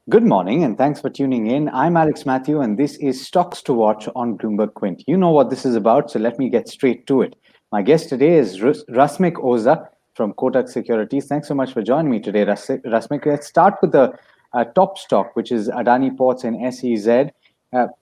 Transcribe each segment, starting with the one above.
Good morning, and thanks for tuning in. I'm Mathew, and this is Stocks to Watch on BloombergQuint. You know what this is about, so let me get straight to it. My guest today is Rusmik Oza from Kotak Securities. Thanks so much for joining me today, Rusmik. Let's start with the top stock, which is Adani Ports and SEZ.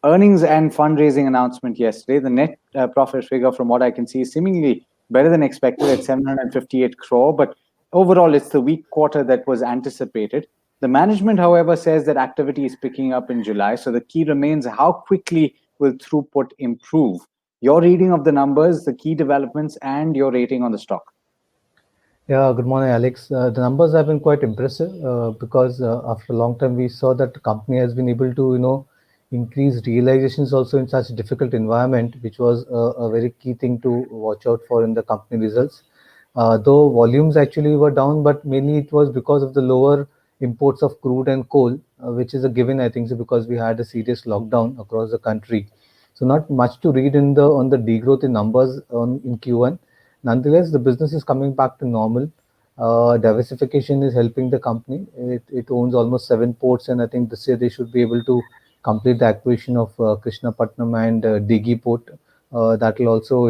Earnings and fundraising announcement yesterday. The net profit figure, from what I can see, is seemingly better than expected at 758 crore, but overall, it's the weak quarter that was anticipated. The management, however, says that activity is picking up in July. So the key remains how quickly will throughput improve? Your reading of the numbers, the key developments, and your rating on the stock. Yeah, good morning, Alex. The numbers have been quite impressive because after a long time we saw that the company has been able to, increase realizations also in such a difficult environment, which was a very key thing to watch out for in the company results. Though volumes actually were down, but mainly it was because of the lower imports of crude and coal, which is a given, I think, so because we had a serious lockdown across the country. So not much to read in the on the degrowth in numbers in Q1. Nonetheless, the business is coming back to normal. Diversification is helping the company. It owns almost 7 ports, and I think this year they should be able to complete the acquisition of Krishnapatnam and Digi port. That will also,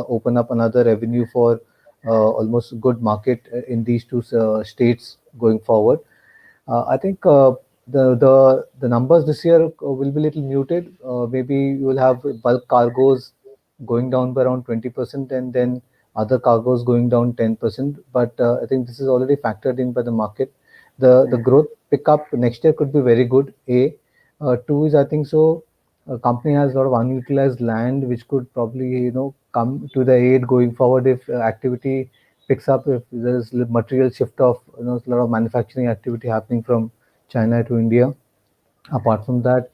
open up another revenue for almost good market in these two states going forward. I think the numbers this year will be a little muted. Maybe you will have bulk cargoes going down by around 20%, and then other cargoes going down 10%. But I think this is already factored in by the market. The growth pickup next year could be very good. Two is, I think so. A company has a lot of unutilized land, which could probably come to the aid going forward if activity picks up, if there's material shift of a lot of manufacturing activity happening from China to India. Apart from that,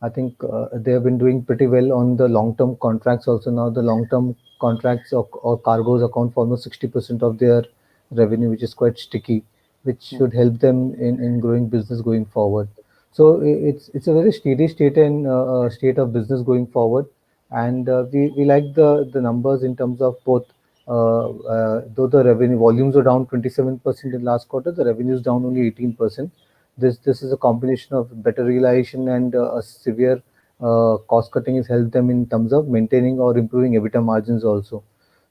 I think they have been doing pretty well on the long-term contracts also. Now the long-term contracts or cargoes account for almost 60% of their revenue, which is quite sticky, which should help them in growing business going forward. So it's a very steady state and state of business going forward, and we like the numbers in terms of both. Though the revenue volumes are down 27% in last quarter, the revenue is down only 18%. This is a combination of better realization and a severe cost cutting has helped them in terms of maintaining or improving EBITDA margins also.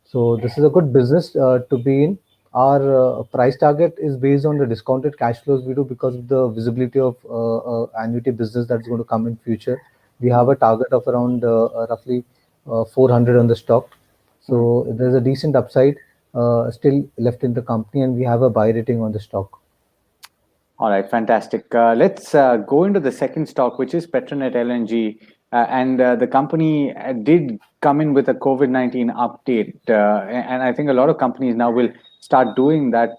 So this is a good business to be in. Our price target is based on the discounted cash flows we do because of the visibility of annuity business that's going to come in future. We have a target of around roughly 400 on the stock. So there's a decent upside still left in the company, and we have a buy rating on the stock. All right, fantastic. Let's go into the second stock, which is Petronet LNG. And the company did come in with a COVID-19 update. And I think a lot of companies now will start doing that.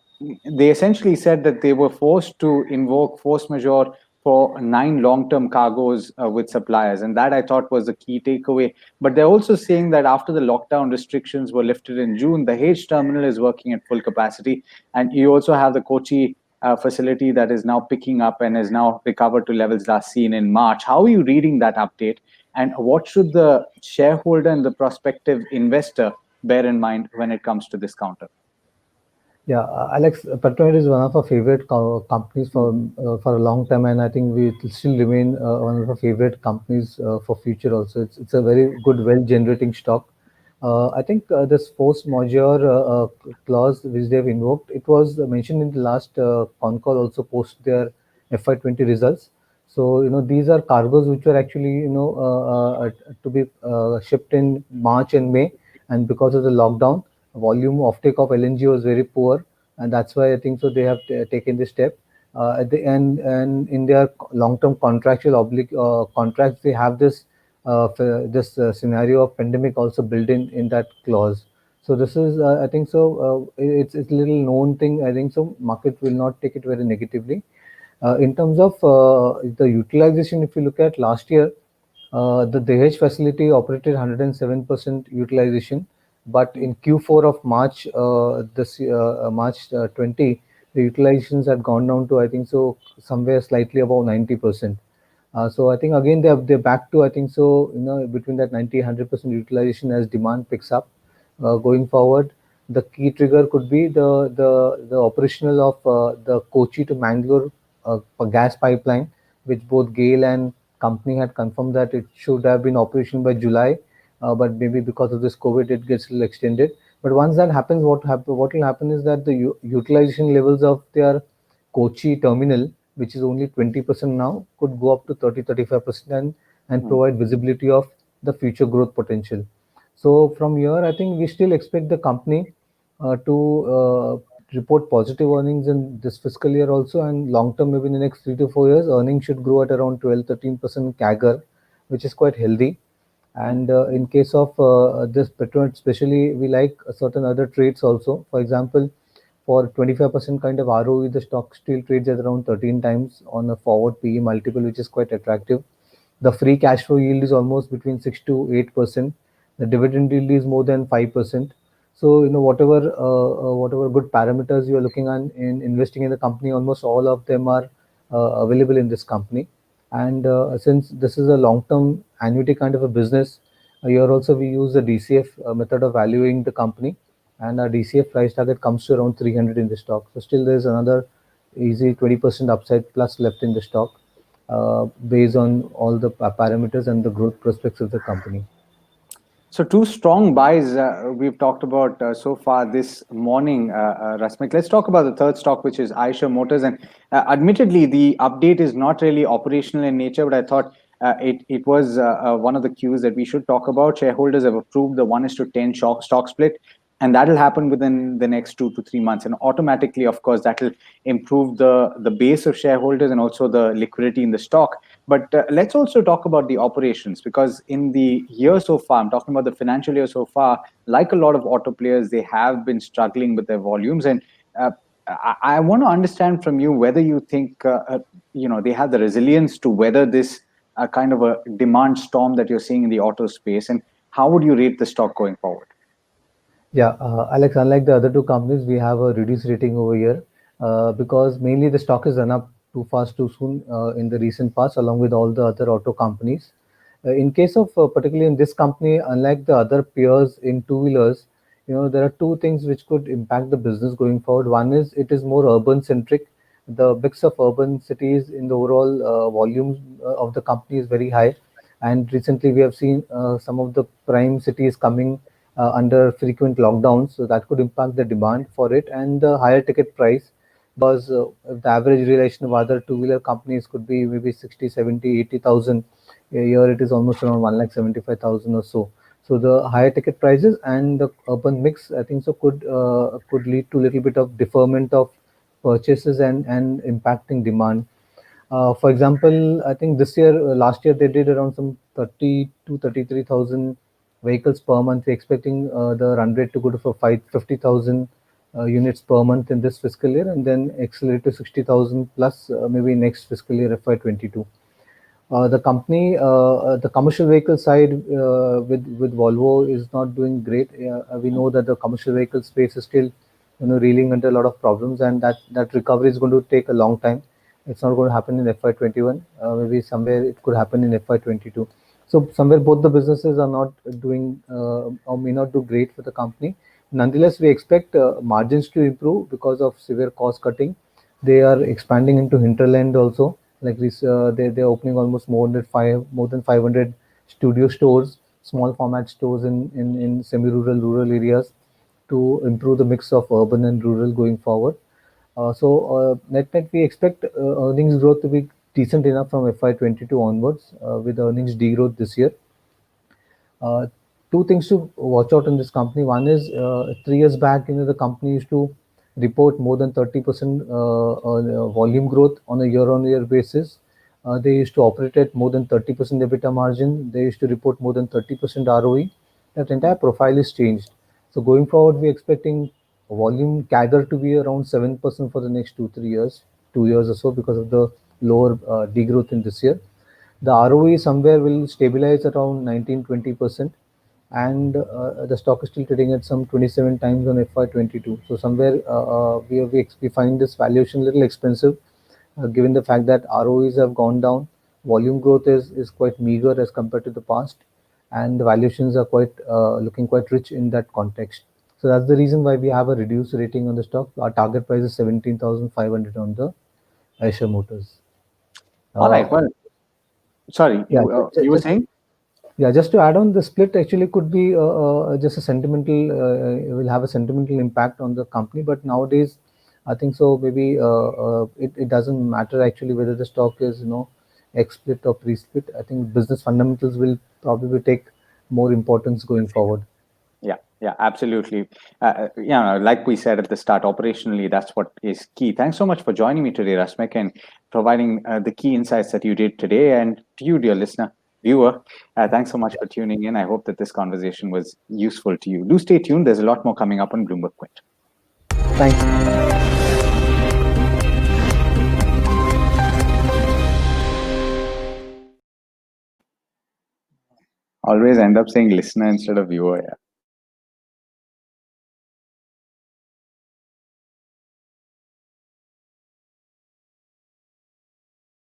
They essentially said that they were forced to invoke force majeure for 9 long-term cargoes with suppliers. And that I thought was the key takeaway. But they're also saying that after the lockdown restrictions were lifted in June, the H terminal is working at full capacity. And you also have the Kochi facility that is now picking up and has now recovered to levels last seen in March. How are you reading that update? And what should the shareholder and the prospective investor bear in mind when it comes to this counter? Yeah, Alex, Petronet is one of our favorite companies for a long time, and I think we will still remain one of our favorite companies for future also. It's a very good, well-generating stock. I think this force majeure clause which they've invoked, it was mentioned in the last con call also post their FY20 results. So these are cargoes which were actually to be shipped in March and May, and because of the lockdown, volume offtake of LNG was very poor, and that's why I think so they have taken this step. At the end, and in their long-term contractual contracts, they have this scenario of pandemic also built in that clause. So this is, I think so, it's a little known thing. I think so. Market will not take it very negatively. In terms of the utilization, if you look at last year, the Dahej facility operated 107% utilization, but in Q4 of March March 20, the utilizations had gone down to, I think so, somewhere slightly above 90%. So I think again they're back to, I think so, between that 90-100% utilization as demand picks up. Going forward, the key trigger could be the operational of the Kochi to Mangalore a gas pipeline, which both GAIL and company had confirmed that it should have been operational by July, but maybe because of this COVID, it gets a little extended. But once that happens, what will happen is that the utilization levels of their Kochi terminal, which is only 20% now, could go up to 30-35% and Mm. provide visibility of the future growth potential. So from here, I think we still expect the company to report positive earnings in this fiscal year also, and long term, maybe in the next 3 to 4 years, earnings should grow at around 12-13% CAGR, which is quite healthy. And in case of this Petronet, especially, we like certain other traits also. For example, for 25% kind of ROE, the stock still trades at around 13 times on a forward PE multiple, which is quite attractive. The free cash flow yield is almost between 6 to 8%. The dividend yield is more than 5%. So, whatever good parameters you are looking at in investing in the company, almost all of them are available in this company. And since this is a long-term annuity kind of a business, here also we use the DCF method of valuing the company, and our DCF price target comes to around 300 in the stock. So still there's another easy 20% upside plus left in the stock, based on all the parameters and the growth prospects of the company. So two strong buys we've talked about so far this morning, Rasmik. Let's talk about the third stock, which is Eicher Motors. And admittedly, the update is not really operational in nature, but I thought it was one of the cues that we should talk about. Shareholders have approved the 1:10 stock split, and that'll happen within the next 2 to 3 months. And automatically, of course, that'll improve the base of shareholders and also the liquidity in the stock. But let's also talk about the operations, because in the year so far, I'm talking about the financial year so far, like a lot of auto players, they have been struggling with their volumes. And I want to understand from you whether you think they have the resilience to weather this kind of a demand storm that you're seeing in the auto space, and how would you rate the stock going forward? Yeah, Alex, unlike the other two companies, we have a reduced rating over here because mainly the stock is run up too fast, too soon in the recent past, along with all the other auto companies. In case of particularly in this company, unlike the other peers in two-wheelers, there are two things which could impact the business going forward. One is it is more urban centric. The mix of urban cities in the overall volume of the company is very high, and recently we have seen some of the prime cities coming under frequent lockdowns, so that could impact the demand for it and the higher ticket price, because if the average realization of other two-wheeler companies could be maybe 60, 70, 80,000. Here it is almost around 1,75,000 or so. So the higher ticket prices and the urban mix, I think so, could lead to a little bit of deferment of purchases and impacting demand. For example, I think this year, last year they did around some 30 to 33,000 vehicles per month. We're expecting the run rate to go to for 50,000 units per month in this fiscal year, and then accelerate to 60,000 plus maybe next fiscal year FY22. The commercial vehicle side with Volvo is not doing great. We know that the commercial vehicle space is still, reeling under a lot of problems, and that recovery is going to take a long time. It's not going to happen in FY21. Maybe somewhere it could happen in FY22. So somewhere both the businesses are not doing or may not do great for the company. Nonetheless, we expect margins to improve because of severe cost cutting. They are expanding into hinterland also. Like this, they're opening almost more than 500 studio stores, small format stores in semi-rural, rural areas to improve the mix of urban and rural going forward. Net, we expect earnings growth to be decent enough from FY22 onwards, with earnings degrowth this year. Uh, Two things to watch out in this company. One is 3 years back, the company used to report more than 30% volume growth on a year-on-year basis. They used to operate at more than 30% EBITDA margin. They used to report more than 30% ROE. That entire profile is changed. So going forward, we're expecting volume CAGR to be around 7% for the next 2 3 years, 2 years or so, because of the lower degrowth in this year. The ROE somewhere will stabilize around 19-20%, and the stock is still trading at some 27 times on FY22. So somewhere we find this valuation a little expensive, given the fact that ROEs have gone down, volume growth is quite meager as compared to the past, and the valuations are quite looking quite rich in that context. So that's the reason why we have a reduced rating on the stock. Our target price is 17,500 on the Eicher Motors. All right. Well, sorry, Yeah, you were saying? yeah, just to add on, the split actually could be just a sentimental, will have a sentimental impact on the company. But nowadays, I think so. Maybe it doesn't matter actually whether the stock is ex-split or pre-split. I think business fundamentals will probably take more importance going forward. Yeah, absolutely. Like we said at the start, operationally, that's what is key. Thanks so much for joining me today, Rasmik, and providing the key insights that you did today. And to you, dear listener, viewer, thanks so much for tuning in. I hope that this conversation was useful to you. Do stay tuned. There's a lot more coming up on BloombergQuint. Thanks. Always end up saying listener instead of viewer. Yeah.